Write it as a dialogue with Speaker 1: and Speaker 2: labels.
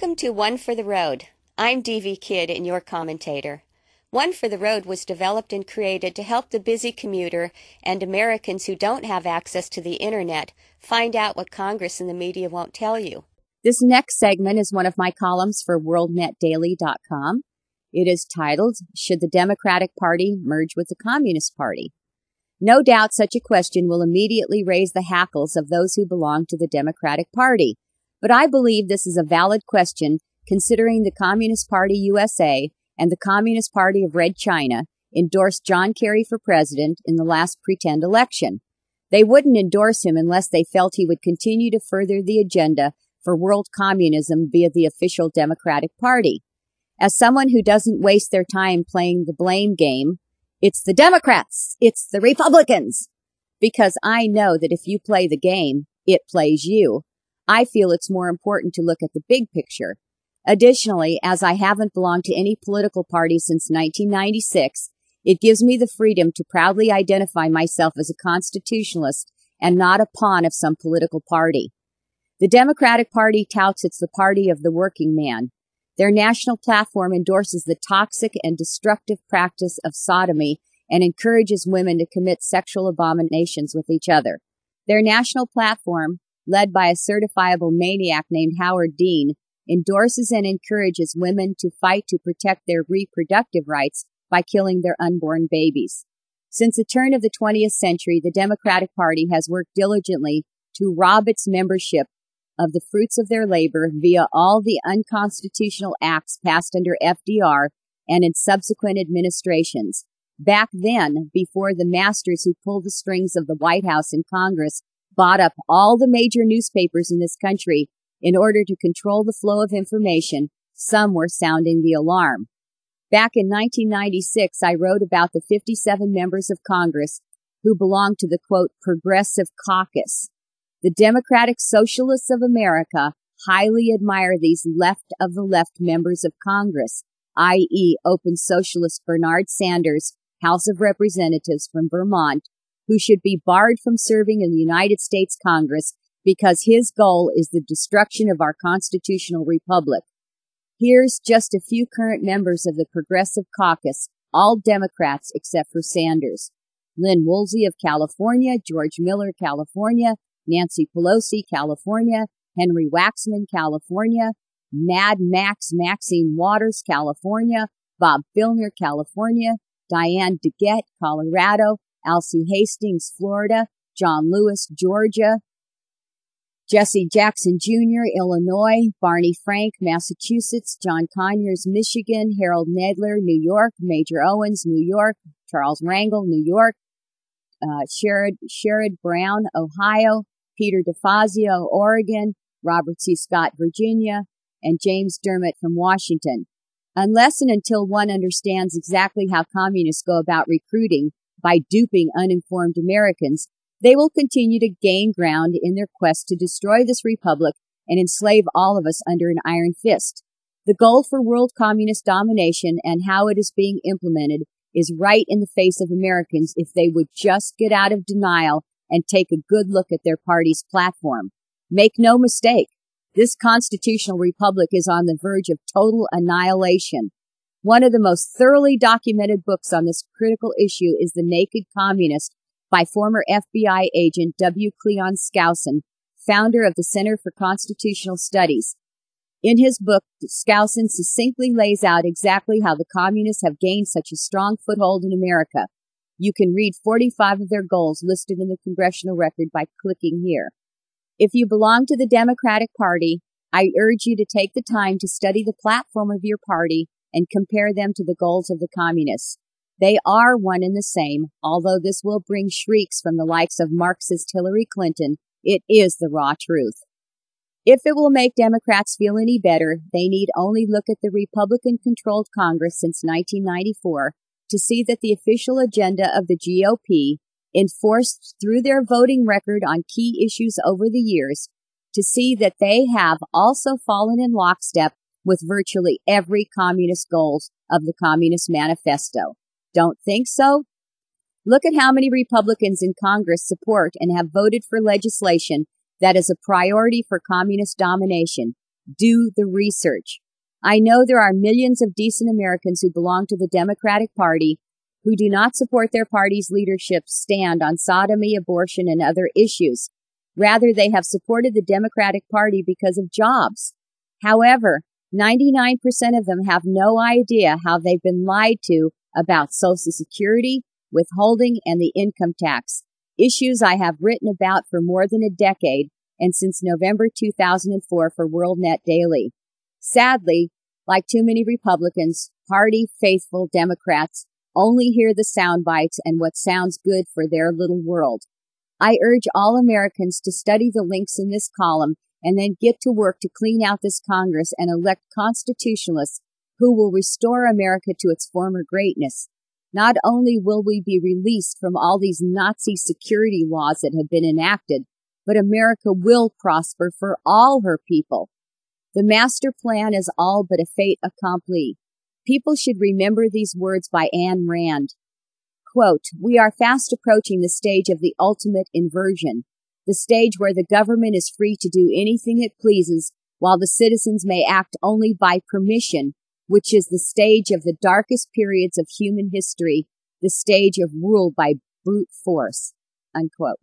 Speaker 1: Welcome to One for the Road. I'm Devvy Kid and your commentator. One for the Road was developed and created to help the busy commuter and Americans who don't have access to the internet find out what Congress and the media won't tell you.
Speaker 2: This next segment is one of my columns for WorldNetDaily.com. It is titled, Should the Democratic Party Merge with the Communist Party? No doubt such a question will immediately raise the hackles of those who belong to the Democratic Party. But I believe this is a valid question considering the Communist Party USA and the Communist Party of Red China endorsed John Kerry for president in the last pretend election. They wouldn't endorse him unless they felt he would continue to further the agenda for world communism via the official Democratic Party. As someone who doesn't waste their time playing the blame game, it's the Democrats, it's the Republicans. Because I know that if you play the game, it plays you. I feel it's more important to look at the big picture. Additionally, as I haven't belonged to any political party since 1996, it gives me the freedom to proudly identify myself as a constitutionalist and not a pawn of some political party. The Democratic Party touts it's the party of the working man. Their national platform endorses the toxic and destructive practice of sodomy and encourages women to commit sexual abominations with each other. Their national platform, led by a certifiable maniac named Howard Dean, endorses and encourages women to fight to protect their reproductive rights by killing their unborn babies. Since the turn of the 20th century, the Democratic Party has worked diligently to rob its membership of the fruits of their labor via all the unconstitutional acts passed under FDR and in subsequent administrations. Back then, before the masters who pulled the strings of the White House and Congress bought up all the major newspapers in this country in order to control the flow of information, some were sounding the alarm. Back in 1996, I wrote about the 57 members of Congress who belonged to the, quote, Progressive Caucus. The Democratic Socialists of America highly admire these left-of-the-left members of Congress, i.e. Open Socialist Bernard Sanders, House of Representatives from Vermont, who should be barred from serving in the United States Congress because his goal is the destruction of our constitutional republic. Here's just a few current members of the Progressive Caucus, all Democrats except for Sanders. Lynn Woolsey of California, George Miller, California, Nancy Pelosi, California, Henry Waxman, California, Mad Max Maxine Waters, California, Bob Filner, California, Diane DeGette, Colorado, Alcee Hastings, Florida, John Lewis, Georgia, Jesse Jackson Jr., Illinois, Barney Frank, Massachusetts, John Conyers, Michigan, Harold Nedler, New York, Major Owens, New York, Charles Rangel, New York, Sherrod Brown, Ohio, Peter DeFazio, Oregon, Robert C. Scott, Virginia, and James Dermott from Washington. Unless and until one understands exactly how communists go about recruiting by duping uninformed Americans, they will continue to gain ground in their quest to destroy this republic and enslave all of us under an iron fist. The goal for world communist domination and how it is being implemented is right in the face of Americans if they would just get out of denial and take a good look at their party's platform. Make no mistake, this constitutional republic is on the verge of total annihilation. One of the most thoroughly documented books on this critical issue is The Naked Communist by former FBI agent W. Cleon Skousen, founder of the Center for Constitutional Studies. In his book, Skousen succinctly lays out exactly how the communists have gained such a strong foothold in America. You can read 45 of their goals listed in the congressional record by clicking here. If you belong to the Democratic Party, I urge you to take the time to study the platform of your party and compare them to the goals of the communists. They are one and the same, although this will bring shrieks from the likes of Marxist Hillary Clinton. It is the raw truth. If it will make Democrats feel any better, they need only look at the Republican-controlled Congress since 1994 to see that the official agenda of the GOP, enforced through their voting record on key issues over the years, to see that they have also fallen in lockstep with virtually every communist goals of the Communist Manifesto. Don't think so? Look at how many Republicans in Congress support and have voted for legislation that is a priority for communist domination. Do the research. I know there are millions of decent Americans who belong to the Democratic Party who do not support their party's leadership's stand on sodomy, abortion, and other issues. Rather, they have supported the Democratic Party because of jobs. However, 99% of them have no idea how they've been lied to about Social Security, withholding, and the income tax, issues I have written about for more than a decade and since November 2004 for WorldNet Daily. Sadly, like too many Republicans, party-faithful Democrats only hear the sound bites and what sounds good for their little world. I urge all Americans to study the links in this column and then get to work to clean out this Congress and elect constitutionalists who will restore America to its former greatness. Not only will we be released from all these Nazi security laws that have been enacted, but America will prosper for all her people. The master plan is all but a fait accompli. People should remember these words by Ayn Rand. Quote, "We are fast approaching the stage of the ultimate inversion, the stage where the government is free to do anything it pleases, while the citizens may act only by permission, which is the stage of the darkest periods of human history, the stage of rule by brute force." Unquote.